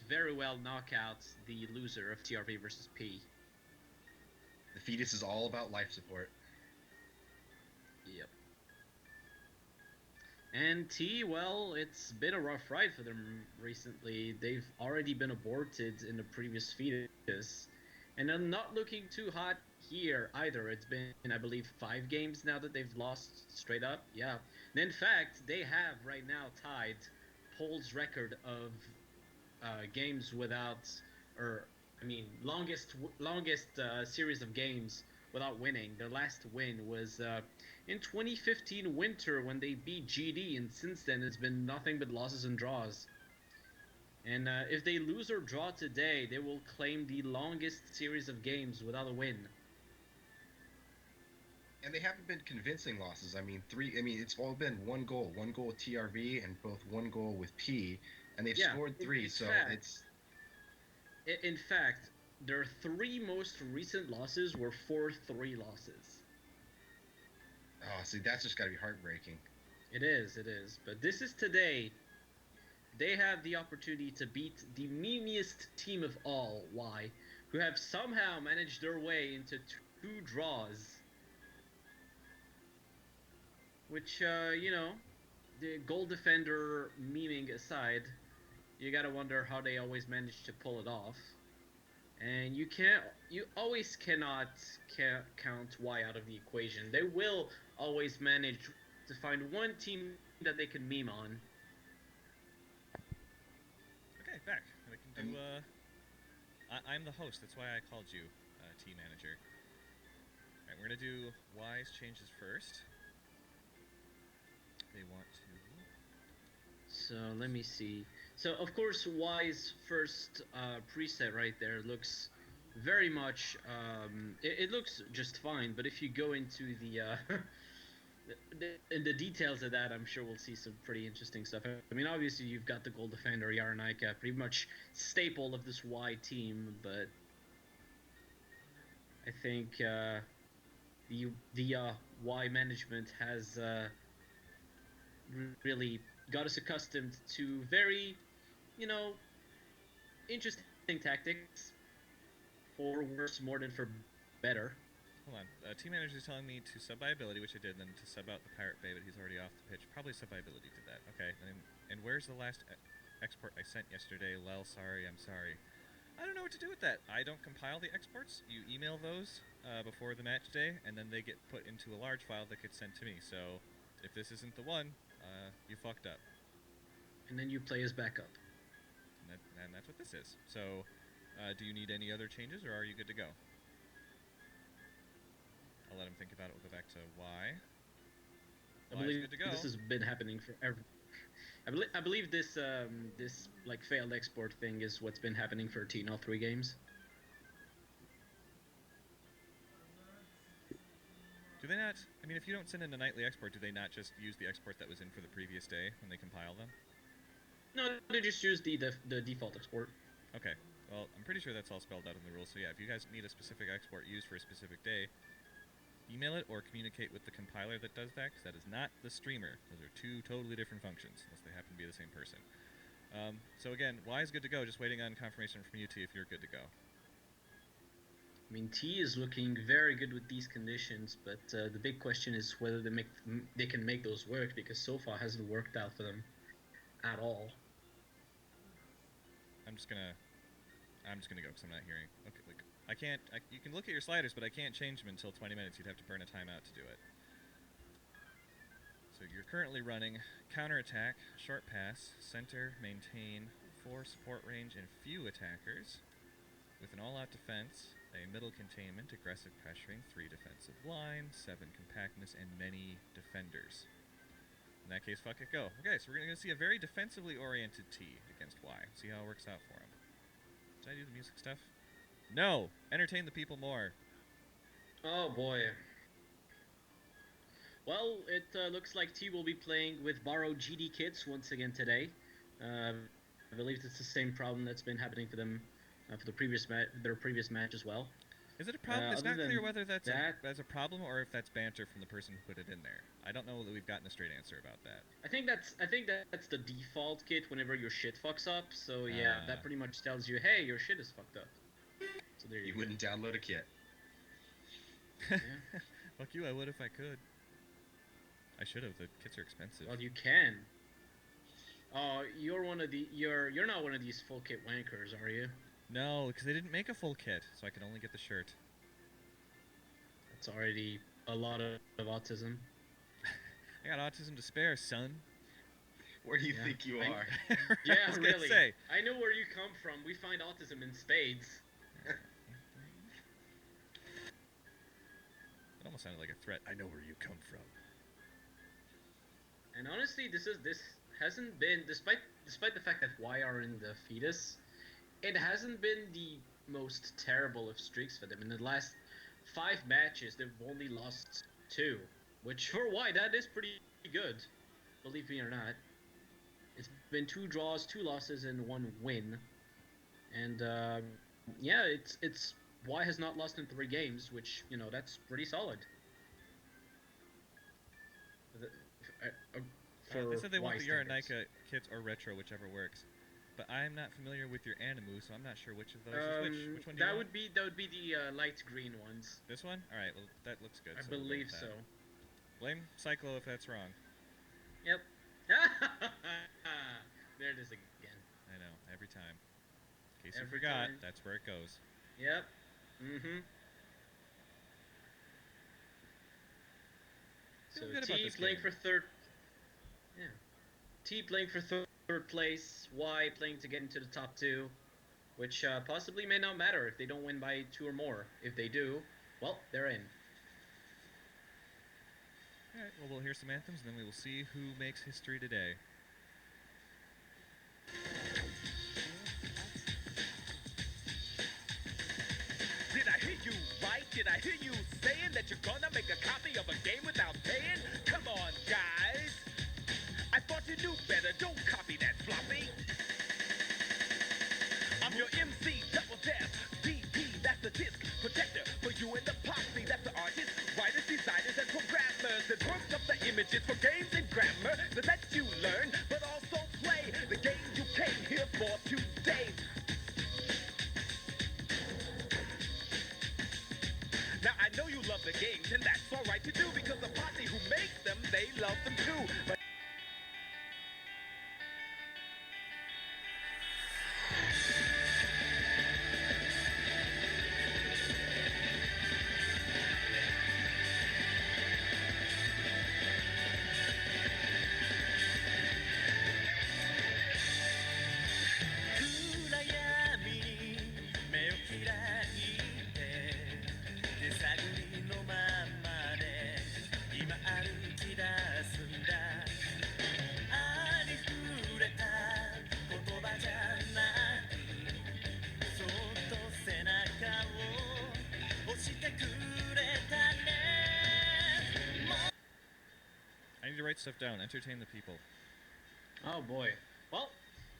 very well knock out the loser of TRV versus P. The fetus is all about life support. Yep. And T, well, it's been a rough ride for them recently. They've already been aborted in the previous fetus, and they're not looking too hot here either. It's been, I believe, 5 games now that they've lost straight up. Yeah. And in fact, they have right now tied Paul's record of games without, or I mean, longest series of games without winning. Their last win was in 2015 winter when they beat GD, and since then it's been nothing but losses and draws. And if they lose or draw today, they will claim the longest series of games without a win. And they haven't been convincing losses. I mean, it's all been one goal with TRV, and both one goal with P, and they've Yeah, scored three. So it's in fact, their 3 most recent losses were 4-3 losses. see, that's just got to be heartbreaking. It is. But this is today. They have the opportunity to beat the memeiest team of all, Y, who have somehow managed their way into 2 draws. Which, the goal defender memeing aside, you gotta wonder how they always manage to pull it off. And you always cannot count Y out of the equation. They will always manage to find one team that they can meme on. Okay, back. We can do. I'm the host. That's why I called you team manager. All right, we're gonna do Y's changes first. They want to. So let me see. So of course, Y's first preset right there looks very much. It looks just fine, but if you go into the in the details of that, I'm sure we'll see some pretty interesting stuff. I mean, obviously you've got the goal defender Yaranaika, pretty much staple of this Y team, but I think the Y management has really got us accustomed to very, you know, interesting tactics, for worse more than for better. Hold on. Team manager is telling me to sub by ability, which I did, and then to sub out the Pirate Bay, but he's already off the pitch. Probably sub by ability did that. Okay. And where's the last export I sent yesterday? Lel, sorry, I'm sorry. I don't know what to do with that. I don't compile the exports. You email those before the match day, and then they get put into a large file that gets sent to me. So if this isn't the one, you fucked up. And then you play as backup. And that's what this is. So do you need any other changes, or are you good to go? I'll let him think about it. We'll go back to Y. I believe this has been happening forever. I believe this this like failed export thing is what's been happening for T in all 3 games. Do they not? I mean, if you don't send in a nightly export, do they not just use the export that was in for the previous day when they compile them? No, they just use the default export. Okay. Well, I'm pretty sure that's all spelled out in the rules. So yeah, if you guys need a specific export used for a specific day, email it or communicate with the compiler that does that, because that is not the streamer. Those are 2 totally different functions, unless they happen to be the same person. So again, Y is good to go, just waiting on confirmation from you, T, if you're good to go. I mean, T is looking very good with these conditions, but the big question is whether they can make those work, because so far it hasn't worked out for them at all. I'm just gonna go because I'm not hearing. Okay, like I can't. You can look at your sliders, but I can't change them until 20 minutes. You'd have to burn a timeout to do it. So you're currently running counterattack, short pass, center, maintain, 4 support range, and few attackers, with an all-out defense, a middle containment, aggressive pressuring, 3 defensive line, 7 compactness, and many defenders. In that case, fuck it, go. Okay, so we're going to see a very defensively oriented T against Y. See how it works out for him. Did I do the music stuff? No! Entertain the people more. Oh boy. Well, it looks like T will be playing with borrowed GD kits once again today. I believe it's the same problem that's been happening for them for their previous match as well. Is it a problem? It's other not clear than whether that's that, a problem or if that's banter from the person who put it in there. I don't know that we've gotten a straight answer about that. I think that's the default kit whenever your shit fucks up. So yeah, Ah. that pretty much tells you, hey, your shit is fucked up. So there you You go. wouldn't download a kit. Yeah. Fuck you, I would if I could. I should have. The kits are expensive. Well, you can. Oh, you're not one of these full kit wankers, are you? No, because they didn't make a full kit, so I can only get the shirt. That's already a lot of autism. I got autism to spare, son. Where do you Yeah. think you I- are? Yeah, I was gonna really. say. I know where you come from. We find autism in spades. It almost sounded like a threat. I know where you come from. And honestly, this hasn't been, despite the fact that Y are in the fetus, it hasn't been the most terrible of streaks for them. In the last 5 matches, they've only lost 2, which for Y, that is pretty good, believe me or not. It's been 2 draws, 2 losses, and 1 win. And yeah, it's Y has not lost in 3 games, which, you know, that's pretty solid. They said they want Y the standards. Uranika kits or retro, whichever works. But I'm not familiar with your Animu, so I'm not sure which of those is which. Which one do you that want? would be the light green ones. This one? Alright, well, that looks good. I so we'll go believe with so. that. Blame Cyclo if that's wrong. Yep. There it is again. I know, every time. In case you Every forgot, time. that's where it goes. Yep. Mm-hmm. So Feeling good about T this playing game. for third. Yeah. T playing for third place. Y playing to get into the top 2, which possibly may not matter if they don't win by 2 or more. If they do, well, they're in. Alright, well, we'll hear some anthems, and then we will see who makes history today. Did I hear you right? Did I hear you saying that you're gonna make a copy of a game without paying? Come on, guys. I thought you knew better. Don't copy that floppy. I'm your MC, double death. DP, that's the disc protector for you and the posse. That's the artist, writers, designers, and programmers that worked up the images for games and grammar that let you learn, but also play the game you came here for today. Now I know you love the games, and that's alright to do because the posse who makes them, they love them too. But I need to write stuff down. Entertain the people. Oh boy. Well,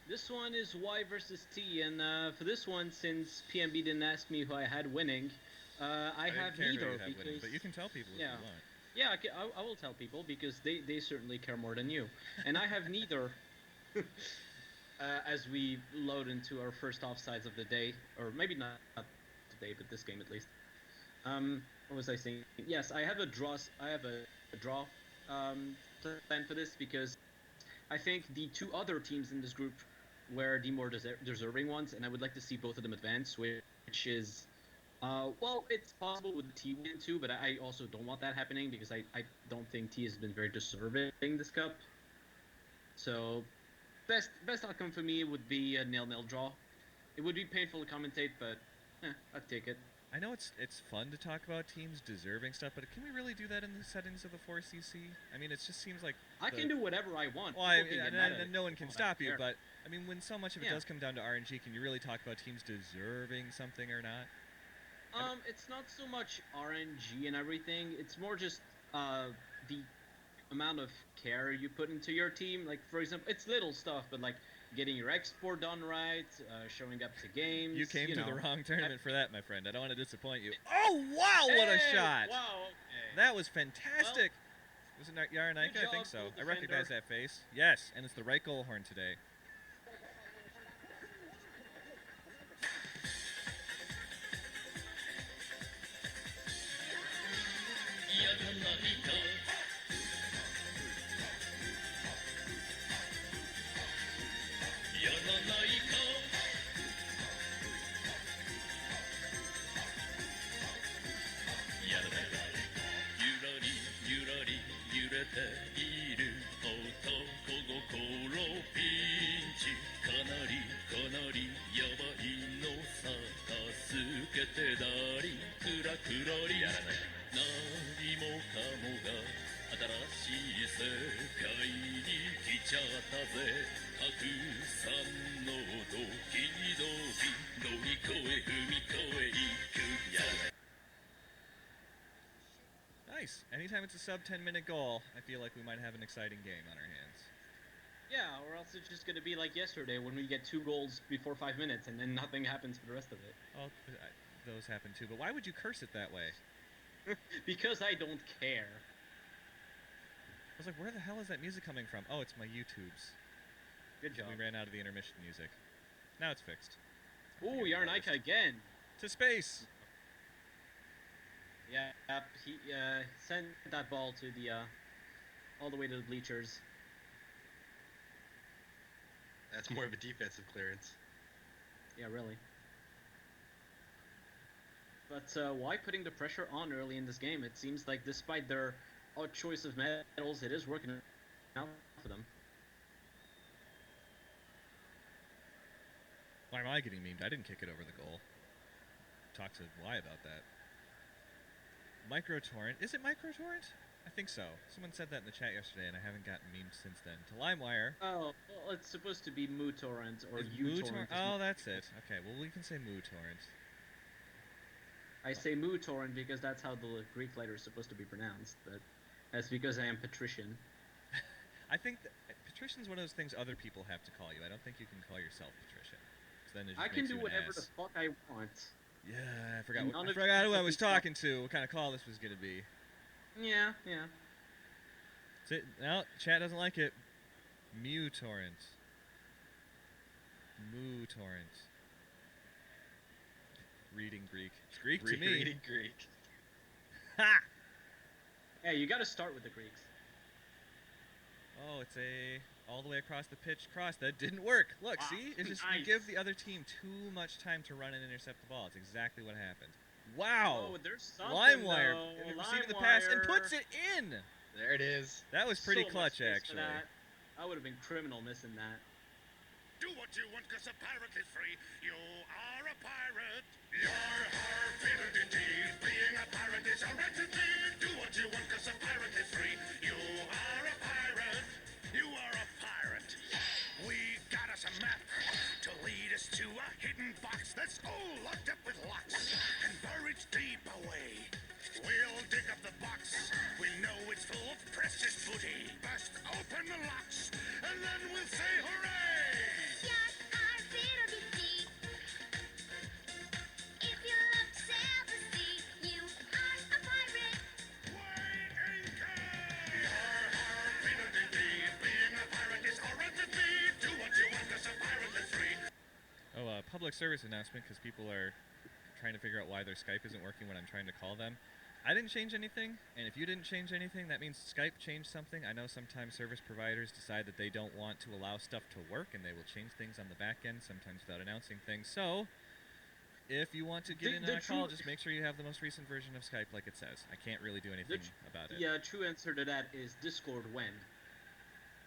this one is Y versus T, and for this one, since PMB didn't ask me who I had winning, I didn't have care who neither you had because winning, but you can tell people yeah. if you want. Yeah, I will tell people because they certainly care more than you, and I have neither. As we load into our first offsides of the day, or maybe not today, but this game at least. What was I saying? Yes, I have a draw. I have a draw plan for this because I think the 2 other teams in this group were the more deserving ones, and I would like to see both of them advance, which is, well, it's possible with T win too, but I also don't want that happening because I don't think T has been very deserving this cup. So, best outcome for me would be a 0-0 draw. It would be painful to commentate, but I'd take it. I know it's fun to talk about teams deserving stuff, but can we really do that in the settings of the 4CC? I mean, it just seems like I can do whatever I want. Well, People can get mad at it. no one can Oh, I stop you, care. but I mean, when so much of it Yeah. does come down to RNG, can you really talk about teams deserving something or not? It's not so much RNG and everything. It's more just the amount of care you put into your team. Like, for example, it's little stuff, but like getting your export done right, showing up to games. You came to the know. wrong tournament for that, my friend. I don't want to disappoint you. Oh, wow, what a Hey, shot! Wow. Okay. That was fantastic. Was it Yaranaika? good I think job, so. goal I recognize defender. that face. Yes, and it's the right goal horn today. Nice. Anytime it's a sub 10-minute goal, I feel like we might have an exciting game on our hands. Yeah, or else it's just gonna be like yesterday when we get 2 goals before 5 minutes and then nothing happens for the rest of it. Oh, those happen too. But why would you curse it that way? Because I don't care. I was like, where the hell is that music coming from? Oh, it's my YouTubes. Good job. We ran out of the intermission music. Now it's fixed. Ooh, Yaranaika again. To space! Yeah, he sent that ball to the all the way to the bleachers. That's more of a defensive clearance. Yeah, really. But why putting the pressure on early in this game? It seems like despite their odd choice of medals, it is working out for them. Why am I getting memed? I didn't kick it over the goal. Talk to Y about that. Microtorrent. Is it Microtorrent? I think so. Someone said that in the chat yesterday, and I haven't gotten memed since then. To LimeWire. Oh, well, it's supposed to be MooTorrent or Is uTorrent. Oh, that's it. Okay, well, we can say MooTorrent. I say MooTorrent because that's how the Greek letter is supposed to be pronounced, but that's because I am patrician. I think Patrician's one of those things other people have to call you. I don't think you can call yourself Patrician. 'Cause then it just I can makes do you an whatever the ass. fuck I want. Yeah, I forgot. None I of forgot you who I was fucking talking to. What kind of call this was gonna be. Yeah, yeah. No, chat doesn't like it. MooTorrent. MooTorrent. Reading Greek. It's Greek to me. Reading Greek. Ha! Yeah, you gotta start with the Greeks. Oh, it's a all the way across the pitch cross. That didn't work. Look, Wow, see? It's just you nice. give the other team too much time to run and intercept the ball. It's exactly what happened. Wow. Oh, there's something LimeWire though. receiving the pass and LimeWire. puts it in. There it is. That was pretty So much clutch, space for actually. that. I would have been criminal missing that. Do what you want, cause a pirate is free. You are a pirate. You're our favorite indeed. Being a pirate is a right indeed. Do what you want, cause a pirate is free. You are a pirate. You are a pirate. We got us a map to lead us to a hidden box that's all locked up with locks and buried deep away. We'll dig up the box. We know it's full of precious booty. Bust open the locks, and then we'll say hooray! You're our favorite indeed. If you love to sail the sea, you are a pirate. Weigh anchor! You're our favorite indeed. Being a pirate is horrendous speed. Do what you want, 'cause a pirate is free. Oh, public service announcement because people are trying to figure out why their Skype isn't working when I'm trying to call them. I didn't change anything, and if you didn't change anything, that means Skype changed something. I know sometimes service providers decide that they don't want to allow stuff to work, and they will change things on the back end, sometimes without announcing things. So, if you want to get in on a call, just make sure you have the most recent version of Skype like it says. I can't really do anything about it. The true answer to that is Discord when.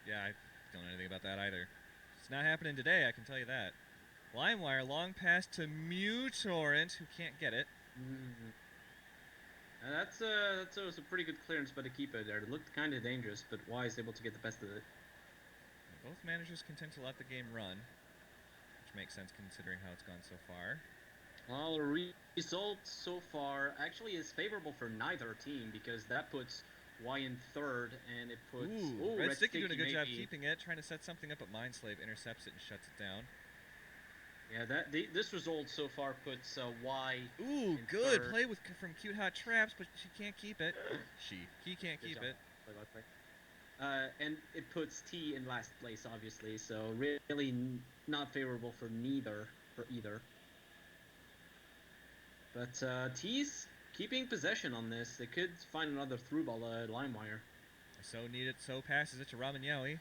Yeah, I don't know anything about that either. It's not happening today, I can tell you that. LimeWire, long pass to MooTorrent, who can't get it. And that's a pretty good clearance by the keeper there. It looked kind of dangerous, but Y is able to get the best of it. Both managers content to let the game run, which makes sense considering how it's gone so far. Well, the result so far actually is favorable for neither team because that puts Y in third, and it puts. Ooh, Oh, Red Sticky doing a good job maybe- keeping it, trying to set something up, but Mindslave intercepts it and shuts it down. Yeah, this result so far puts Y. Ooh, in good third. play from Cute Hot Traps, but she can't keep it. He can't Good keep job. it. And it puts T in last place, obviously. So really not favorable for either. But T's keeping possession on this. They could find another through ball at LimeWire. So needed, so passes it to Ramanyawi.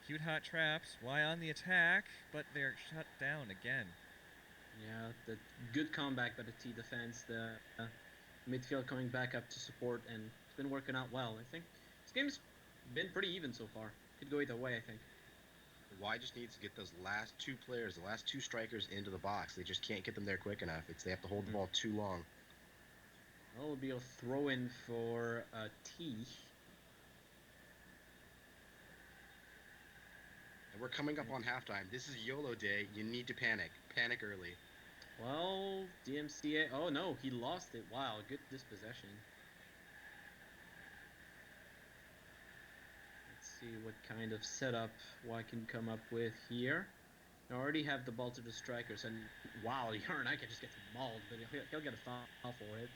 Cute Hot Traps, Y on the attack, but they're shut down again. Yeah, the good comeback by the T defense. The midfield coming back up to support, and it's been working out well. I think this game's been pretty even so far. Could go either way, I think. Y just needs to get those last two players, the last two strikers into the box. They just can't get them there quick enough. They have to hold the ball too long. Well, it'll be a throw in for T. And we're coming up on halftime. This is YOLO day. You need to panic. Panic early. Well, DMCA. Oh no, he lost it. Wow, good dispossession. Let's see what kind of setup I can come up with here. I already have the ball to the strikers, and wow, Yarnaika just gets mauled, but he'll get a foul for it.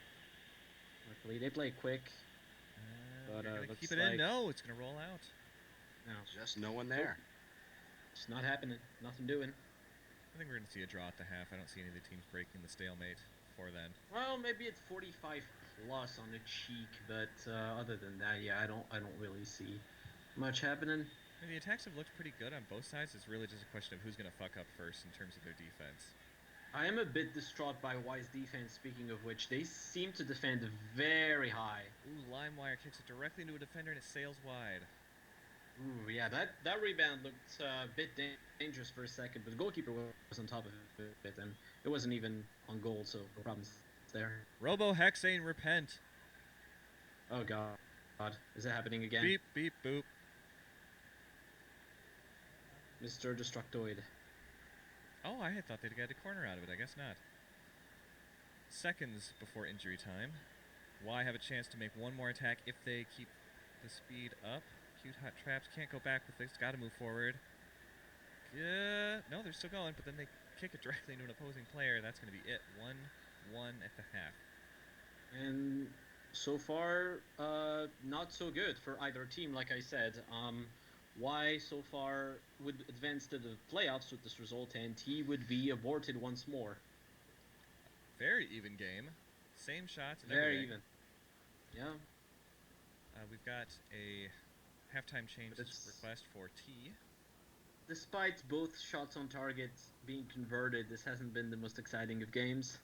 Luckily, they play quick. But, They're gonna looks keep it in. like- No, it's gonna roll out. No, Just no one there. it's not happening. Nothing doing. I think we're gonna see a draw at the half. I don't see any of the teams breaking the stalemate before then. Well, maybe it's 45 plus on the cheek, but other than that, yeah, I don't really see much happening. And the attacks have looked pretty good on both sides. It's really just a question of who's gonna fuck up first in terms of their defense. I am a bit distraught by Y's defense. Speaking of which, they seem to defend very high. Ooh, LimeWire kicks it directly into a defender and it sails wide. Ooh, yeah, that rebound looked a bit dangerous for a second, but the goalkeeper was on top of it, and it wasn't even on goal, so no problems there. Robo-Hexane, repent. Oh god, is it happening again? Beep, beep, boop. Mr. Destructoid. Oh, I had thought they'd get a corner out of it. I guess not. Seconds before injury time. Y have a chance to make one more attack if they keep the speed up. Cute Hot Traps can't go back with this. Got to move forward. No, they're still going, but then they kick it directly into an opposing player. That's going to be it. 1-1 at the half. And so far, not so good for either team. Like I said, Y so far would advance to the playoffs with this result, and T would be aborted once more. Very even game. Same shots and Very everything. even. Yeah. We've got a halftime change But it's- request for T. Despite both shots on target being converted, this hasn't been the most exciting of games.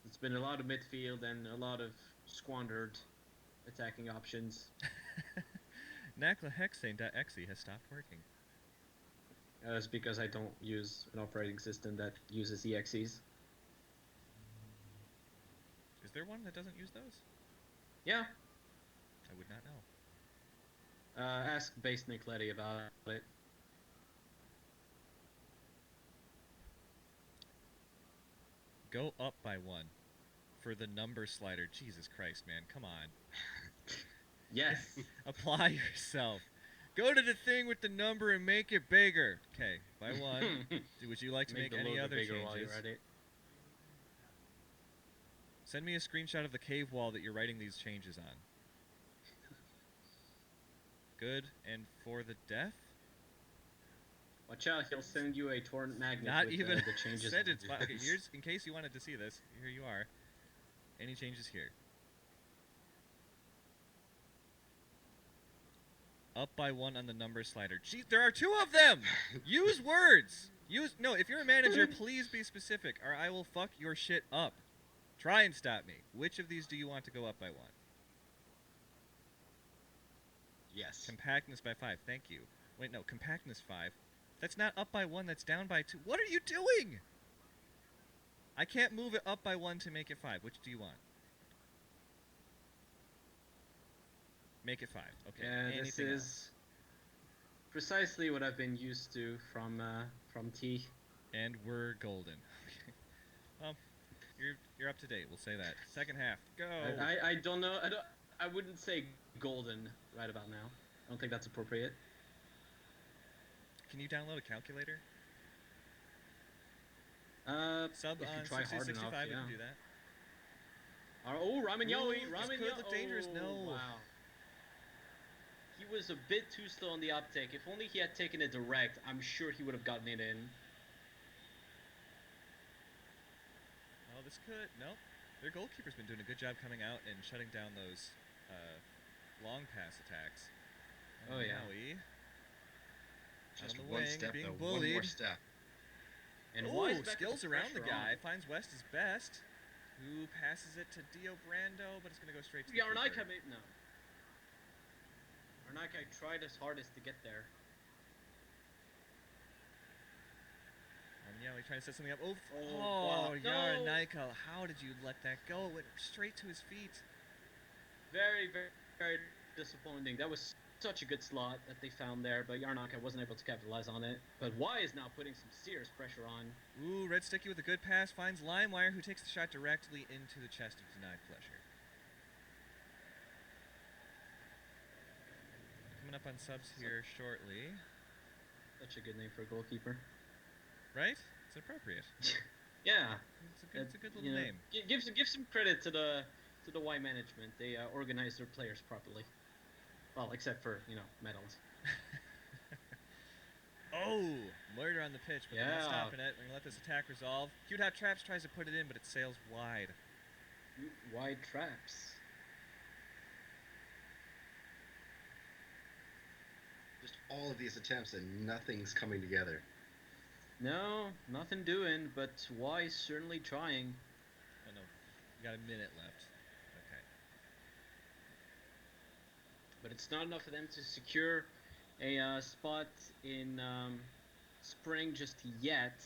It's been a lot of midfield and a lot of squandered attacking options. Naclahexane.exe has stopped working. It's because I don't use an operating system that uses EXEs. Is there one that doesn't use those? Yeah. I would not know. Ask Base Nick Letty about it. Go up by 1 for the number slider. Jesus Christ, man. Come on. Yes. Apply yourself. Go to the thing with the number and make it bigger. Okay, by 1. Would you like to make the any logo other bigger while you're changes? at it. Send me a screenshot of the cave wall that you're writing these changes on. Good. And for the deaf? Watch out, he'll send you a torrent magnet Not with even the changes. a sentence. on Okay, this. here's, in case you wanted to see this, here you are. Any changes here? Up by 1 on the number slider. Jeez, there are 2 of them! Use words! No, if you're a manager, please be specific, or I will fuck your shit up. Try and stop me. Which of these do you want to go up by 1? Yes. Compactness by 5. Thank you. Wait, no, compactness 5. That's not up by 1, that's down by 2. What are you doing? I can't move it up by 1 to make it 5. Which do you want? Make it 5. Okay. Yeah, this Anything is else? precisely what I've been used to from T. And we're golden. Well, you're up to date. We'll say that. Second half. Go. I don't know. I wouldn't say golden right about now. I don't think that's appropriate. Can you download a calculator? Sub if you on try 60 hard enough, 65, we yeah. can do that. Oh, Ramen Yoi, Ooh, this Ramen could look dangerous. Oh, No. Wow. He was a bit too slow on the uptake. If only he had taken it direct, I'm sure he would have gotten it in. Oh, this could. Nope. Their goalkeeper's been doing a good job coming out and shutting down those long pass attacks. Oh, yeah. Maui Just on the one wing, step, being though. One more bullied. step. And Ooh, Wise back skills with around the pressure guy. on. Finds West his best. Who passes it to Dio Brando, but it's going to go straight to the Yarnaika keeper. no. Yarnaika tried his hardest to get there. Yeah, we trying to set something up. Oh, wow. No. Yarnaika, how did you let that go? It went straight to his feet. Very, very, very disappointing. That was such a good slot that they found there, but Yarnaika wasn't able to capitalize on it. But Y is now putting some serious pressure on. Ooh, Red Sticky with a good pass finds Limewire, who takes the shot directly into the chest of Denied Pleasure. Coming up on subs here shortly. Such a good name for a goalkeeper. Right? It's appropriate. Yeah. It's a good little you know, name. Give some credit to the Y management. They organize their players properly. Well, except for medals. Oh, murder on the pitch, but they're not Yeah. stopping it. We're gonna let this attack resolve. Cute Hot Traps tries to put it in, but it sails wide. Wide traps. Just all of these attempts and nothing's coming together. No, nothing doing, but Y is certainly trying. Oh no, you got a minute left. Okay. But it's not enough for them to secure a spot in spring just yet.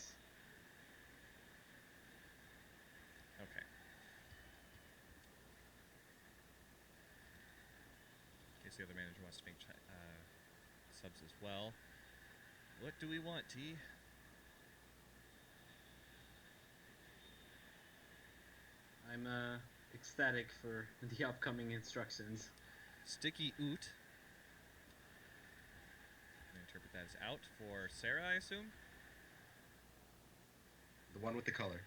Okay. In case the other manager wants to make subs as well. What do we want, T? I'm ecstatic for the upcoming instructions. Sticky Oot. I'm gonna interpret that as out for Sarah, I assume. The one with the color.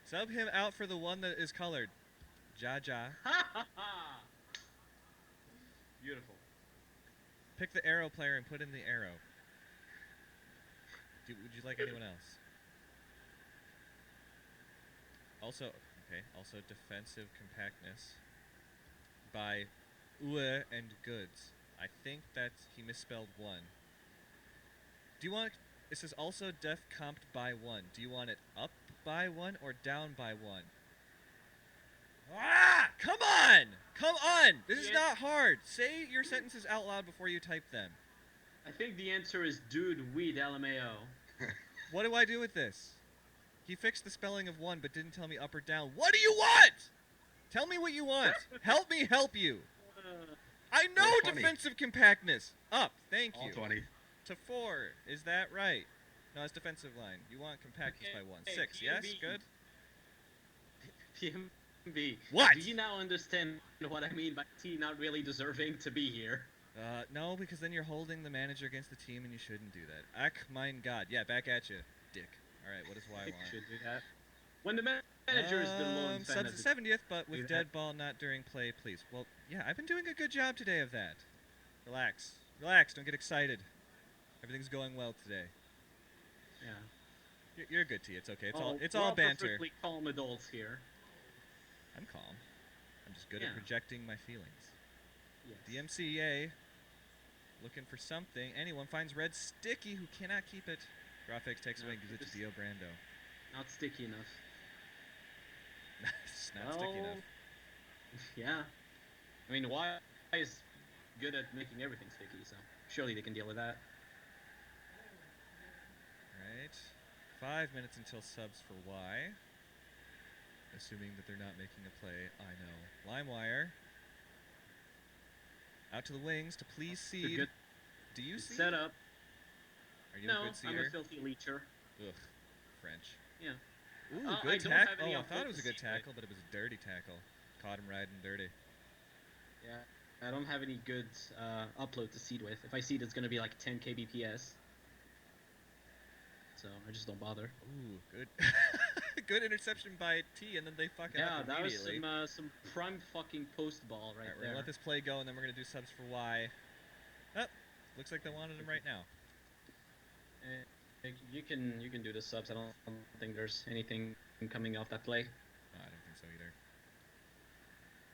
Sub him out for the one that is colored. Ja. Beautiful. Pick the arrow player and put in the arrow. Would you like anyone else? Also defensive compactness by Ue and Goods. I think that he misspelled one. Do you want? It says also def comped by one. Do you want it up by one or down by one? Ah! Come on! Come on! This is Yeah. not hard. Say your sentences out loud before you type them. I think the answer is dude weed LMAO. What do I do with this? He fixed the spelling of one but didn't tell me up or down. What do you want? Tell me what you want. Help me help you. I know 20. defensive compactness. Up. Thank All you. 20. To 4. Is that right? No, it's defensive line. You want compactness by 1. Okay, 6. Yes? PMB. Good? PMB. What? Do you now understand what I mean by T not really deserving to be here? No, because then you're holding the manager against the team and you shouldn't do that. Ach, mein God. Yeah, back at you, dick. Alright, what does Y You want? should do that. When the manager is the lone fan Subs of at the 70th, but with do dead that. ball not during play, please. Well, yeah, I've been doing a good job today of that. Relax. Relax, don't get excited. Everything's going well today. Yeah. You're good, T. It's okay. We're It's all banter. perfectly calm adults here. I'm calm. I'm just good Yeah. at projecting my feelings. Yes. DMCA looking for something. Anyone finds Red Sticky who cannot keep it. Graphics takes away and gives it to just- Dio Brando. Not sticky enough. It's not sticky enough. Yeah. I mean, Y is good at making everything sticky, so surely they can deal with that. Right. 5 minutes until subs for Y. Assuming that they're not making a play, I know. Limewire. Out to the wings to please It's a seed. good Do you see? set up. Are you No, a good I'm seeder? a filthy leecher. Ugh, French. Yeah. Ooh, I good don't have tackle. any Oh, I thought it upload was a to good see it. tackle, but it was a dirty tackle. Caught him riding dirty. Yeah, I don't have any good upload to seed with. If I seed, it's gonna be like 10 kbps. So I just don't bother. Ooh, good. Good interception by T, and then they fuck it Yeah, up that was immediately. some prime fucking post ball right Alright, we're there. gonna let this play go, and then we're gonna do subs for Y. Oh, looks like they wanted him right now. You can do the subs. I don't think there's anything coming off that play. Oh, I don't think so either.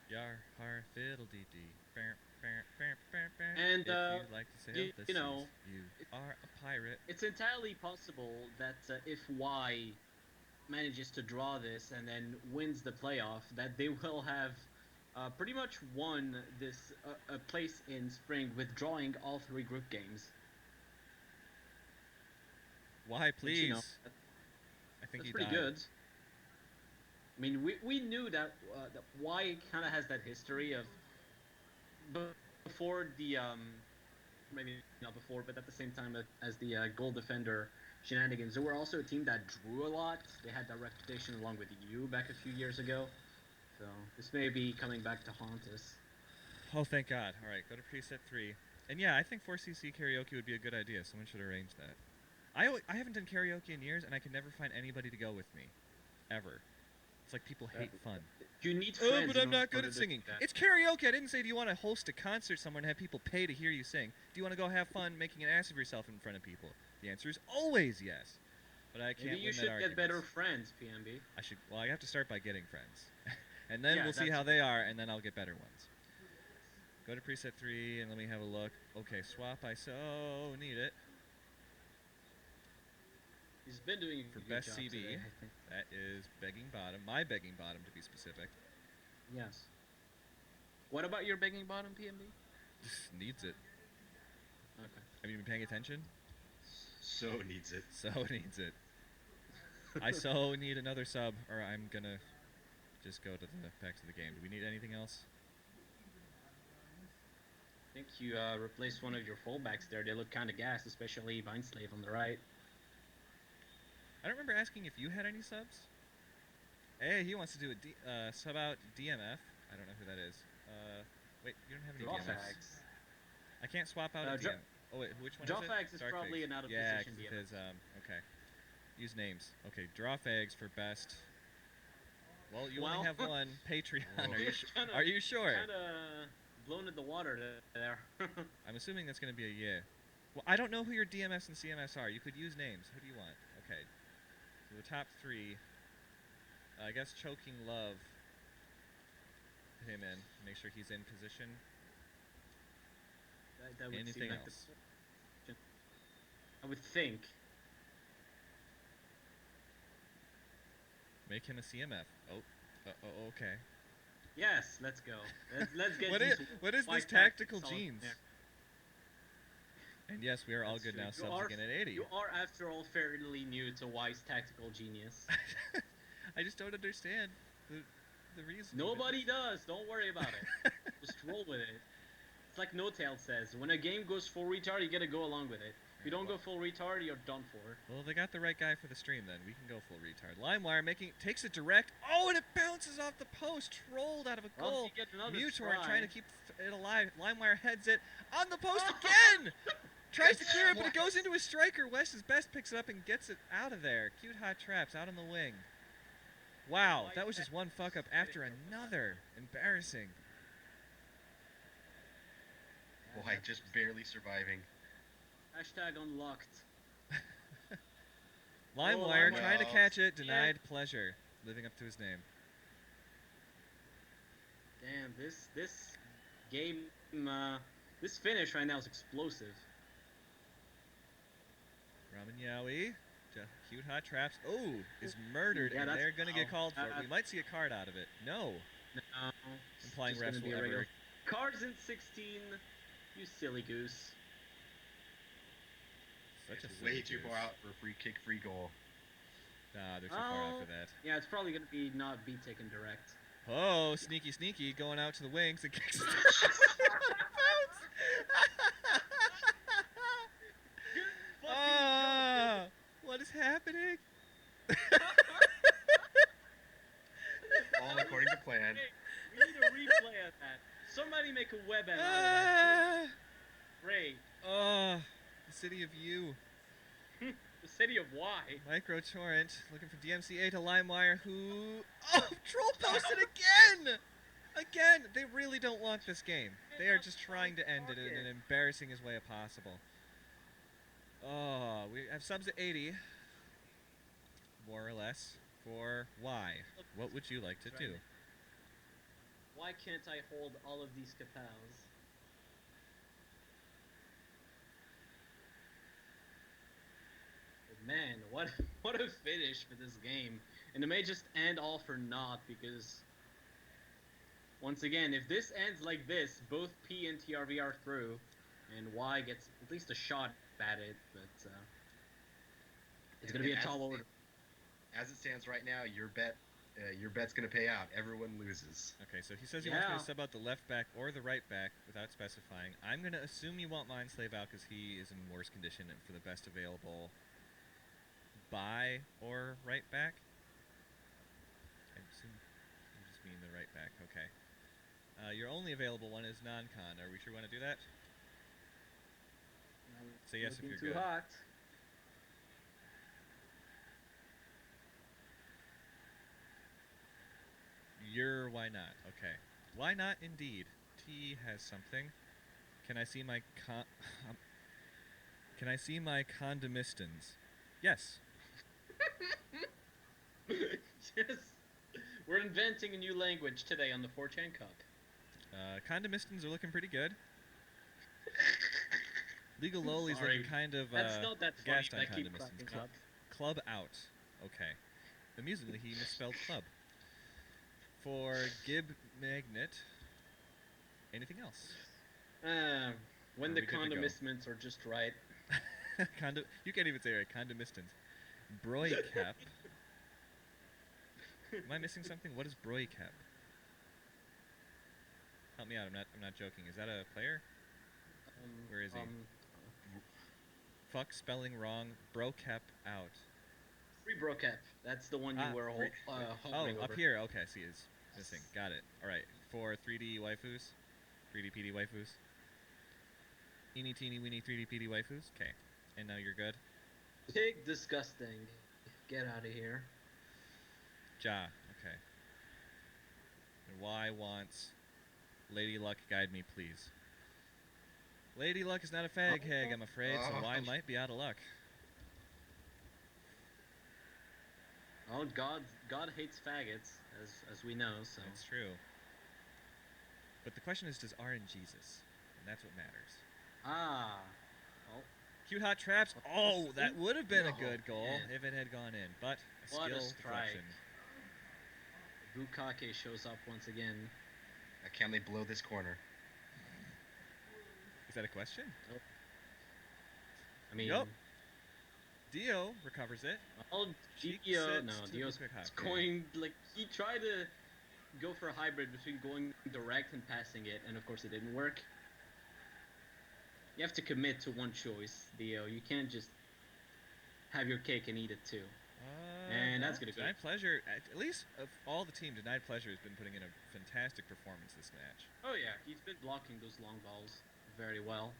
Yar, har, fiddle dee dee. And, if you'd like to sail you the know, seas, you are a pirate. It's entirely possible that if Y manages to draw this and then wins the playoff, that they will have pretty much won this a place in spring with drawing all 3 group games. Why, Which, please? you know, I think that's he pretty died. good. I mean, we knew that Y kind of has that history of before the maybe not before, but at the same time as the goal defender shenanigans. They were also a team that drew a lot. They had that reputation along with you back a few years ago. So this may be coming back to haunt us. Oh, thank God. All right, go to preset 3. And yeah, I think 4cc karaoke would be a good idea. Someone should arrange that. I haven't done karaoke in years, and I can never find anybody to go with me. Ever. It's like people hate fun. You need Oh, friends. but I'm in not good order at to singing. do that. It's karaoke. I didn't say, do you want to host a concert somewhere and have people pay to hear you sing? Do you want to go have fun making an ass of yourself in front of people? The answer is always yes. But I can't Maybe you win should that get better argument. friends, PMB. I should. Well, I have to start by getting friends, and then Yeah, we'll see that's- how they are, and then I'll get better ones. Go to preset 3 and let me have a look. Okay, swap. I so need it. He's been doing a For good best job CB. today, I think. That is begging bottom. My begging bottom, to be specific. Yes. What about your begging bottom, PMB? Needs it. Okay. Have you been paying attention? So needs it. So needs it. I so need another sub, or I'm gonna just go to the back to the game. Do we need anything else? I think you replaced one of your fullbacks there. They look kind of gassed, especially Vineslave on the right. I don't remember asking if you had any subs. Hey, he wants to do a sub out DMF. I don't know who that is. Wait, you don't have any DMFs. Drawfags. I can't swap out a Dra- DM. Oh wait, which one is it? Drawfags is probably an out of yeah, position 'cause it DMF. is, okay. Use names. Okay, Drawfags for best. Well, you Well- only have one. Patreon. Are you Kinda- are you sure? Kind of blown in the water there. I'm assuming that's going to be a yeah. Well, I don't know who your DMS and CMS are. You could use names. Who do you want? Okay. So the top 3. I guess Choking Love. Put him in. Make sure he's in position. that would Anything seem like else? I would think. Make him a CMF. Oh, okay. Yes, let's go. Let's get What these what is white this tactical tactics on genes? there. And yes, we are all That's good true. now. You Subs are- again at 80. You are, after all, fairly new to Wise Tactical Genius. I just don't understand the reason. Nobody does. Don't worry about it. Just roll with it. It's like No Tail says: when a game goes full retard, you gotta go along with it. If you don't go full retard, you're done for. Well, they got the right guy for the stream then. We can go full retard. LimeWire takes it direct. Oh, and it bounces off the post. Trolled out of a Well, goal. you get another Mutor try. trying to keep it alive. LimeWire heads it on the post again. Tries to clear it, but it goes into a striker. West's best picks it up and gets it out of there. Cute hot traps out on the wing. Wow, that was just one fuck up after another. Embarrassing. Why, just barely surviving. Hashtag unlocked. LimeWire LimeWire. trying to catch it. Yeah. Denied pleasure. Living up to his name. Damn, this game, this finish right now is explosive. Ramen Yowie, cute hot traps. Oh, is murdered, Yeah, and that's they're gonna get foul. called for it. We might see a card out of it. No, No, it's implying just gonna refs be will a regular. ever. Cards in 16. You silly goose. Such a It's silly way too goose. far out for a free kick, free goal. Nah, they're too far out Oh. for that. Yeah, it's probably gonna be not be taken direct. Oh, sneaky, sneaky, going out to the wings and kicks it. Ah, what is happening? city of U. The city of Y. Micro Torrent looking for DMCA to LimeWire, who... Oh, Troll posted again! Again! They really don't want this game. They are just trying to end it in an embarrassingest way possible. Oh, we have subs at 80. More or less. For Y. What would you like to do? Why can't I hold all of these Kapows? But man, what a finish for this game. And it may just end all for naught because once again, if this ends like this, both P and TRV are through, and Y gets at least a shot at it, but it's gonna be a tall order. As it stands right now, your bet's gonna pay out. Everyone loses. Okay, so he says he wants me Yeah. to sub out the left back or the right back without specifying. I'm going to assume you want Mindslave out because he is in worse condition and for the best available buy or right back. I assume you just mean the right back. Okay. Your only available one is non-con. Are we sure we want to do that? Say yes if Looking you're too good. hot. Why not? Okay. Why not indeed? T has something. Can I see my Can I see my condomistons? Yes. Yes. We're inventing a new language today on the 4chan Cup. Condomistons are looking pretty good. Legal Loli's Sorry. looking kind of That's not that funny. gassed on I keep condomistons. cracking up. Club out. Okay. Amusingly, he misspelled club. For Gib Magnet, anything else? When Are the we good to go? condomistments are just right. You can't even say it right. Condomistons. Broikep. Am I missing something? What is Broikep? Help me out. I'm not joking. Is that a player? Where is he? Fuck spelling wrong. Brokep out. Free Brocap. That's the one you were Oh, hovering up over. here. Okay, I see. It's missing. Got it. All right. For 3D waifus, 3D PD waifus. Eeny teeny weeny 3D PD waifus. Okay. And now you're good. Pig disgusting. Get out of here. Ja. Okay. And Y wants Lady Luck, guide me, please. Lady Luck is not a fag hag, I'm afraid, so Y might be out of luck. Oh, God hates faggots, as we know. So That's true. But the question is, does RNGesus? And that's what matters. well, Cute hot traps. Oh, that would have been a Oh, good goal man. if it had gone in, but a What a skill strike. deflection. Bukake shows up once again. Can they blow this corner? Is that a question? I mean, Nope. Dio recovers it. well, Cheek Dio, sets no, to Dio's Bukake. going like he tried to go for a hybrid between going direct and passing it, and of course it didn't work. You have to commit to one choice, Dio. You can't just have your cake and eat it too. And that's gonna go. Denied Pleasure, at least of all the team, Denied Pleasure has been putting in a fantastic performance this match. Oh yeah, he's been blocking those long balls very well.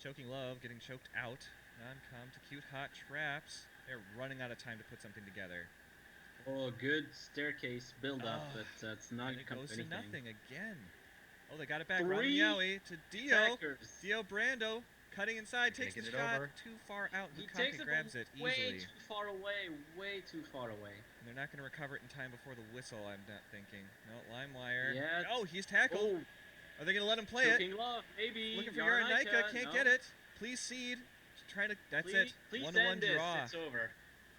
Choking Love getting choked out. Non-com to Cute Hot Traps. They're running out of time to put something together. Oh, good staircase build up, Oh, but it's not And it come goes to to anything. nothing again. Oh, they got it back. Three Ronnie Yowie to Dio. Attackers. Dio Brando cutting inside, Gonna takes the get it shot over. too far out. He takes Bukake it grabs it way easily. too far away, way too far away. And they're not going to recover it in time before the whistle, I'm not thinking. No, LimeWire. Yeah. Oh, he's tackled. Oh, Are they going to let him play it? Choking Love, maybe. Looking for Yarnaika, Yarnaika, can't no. get it. Please seed. Trying to. That's Please, it. please 1-1 end this. draw. It's over.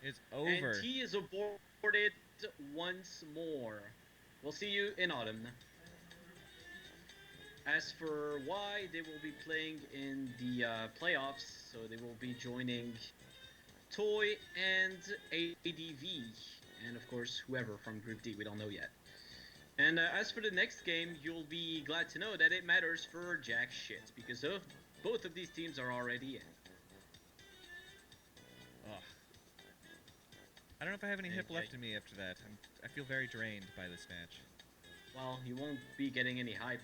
It's over. And he is aborted once more. We'll see you in autumn. As for Y, they will be playing in the playoffs, so they will be joining Toy and ADV, and of course whoever from Group D, we don't know yet. And as for the next game, you'll be glad to know that it matters for jack shit, because both of these teams are already in. Ugh. I don't know if I have any hip Okay. left in me after that. I feel very drained by this match. Well, you won't be getting any hype,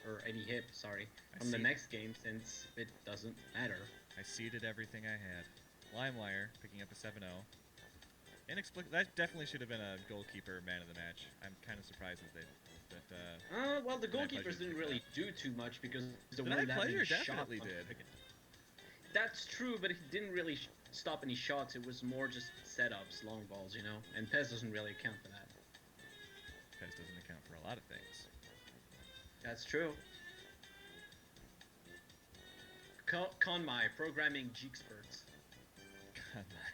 or any hip, sorry, I from the see. next game since it doesn't matter. I seeded everything I had. LimeWire picking up a 7-0. That definitely should have been a goalkeeper man of the match. I'm kind of surprised Well, the Denied goalkeepers Pleasure didn't picked really that. do too much because the Denied one that Pleasure shot definitely on did. target. That's true, but he didn't really stop any shots. It was more just setups, long balls, you know. And Pez doesn't really account for that. Pez doesn't account for a lot of things. That's true. Conmai, programming Geeksperts. God, my.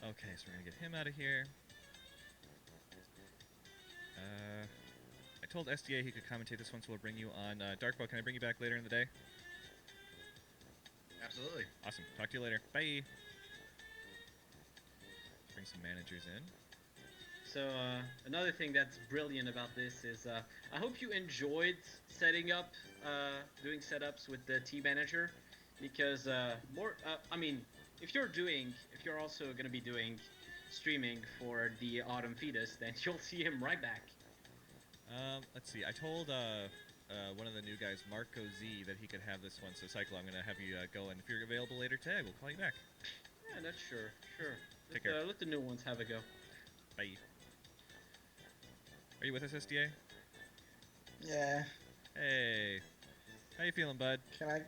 Okay, so we're gonna get him out of here. I told SDA he could commentate this one, so we'll bring you on. Darkbow, can I bring you back later in the day? Absolutely. Awesome. Talk to you later. Bye. Bring some managers in. So another thing that's brilliant about this is I hope you enjoyed setting up, doing setups with the T manager, because I mean, if you're also gonna be doing streaming for the Autumn Fetus, then you'll see him right back. Let's see. I told one of the new guys, Marco Z, that he could have this one. So, Cyclo, I'm gonna have you go, and if you're available later today, we'll call you back. Yeah, that's sure. Take care. Let the new ones have a go. Bye. Are you with us, SDA? Yeah. Hey. How you feeling, bud? Can I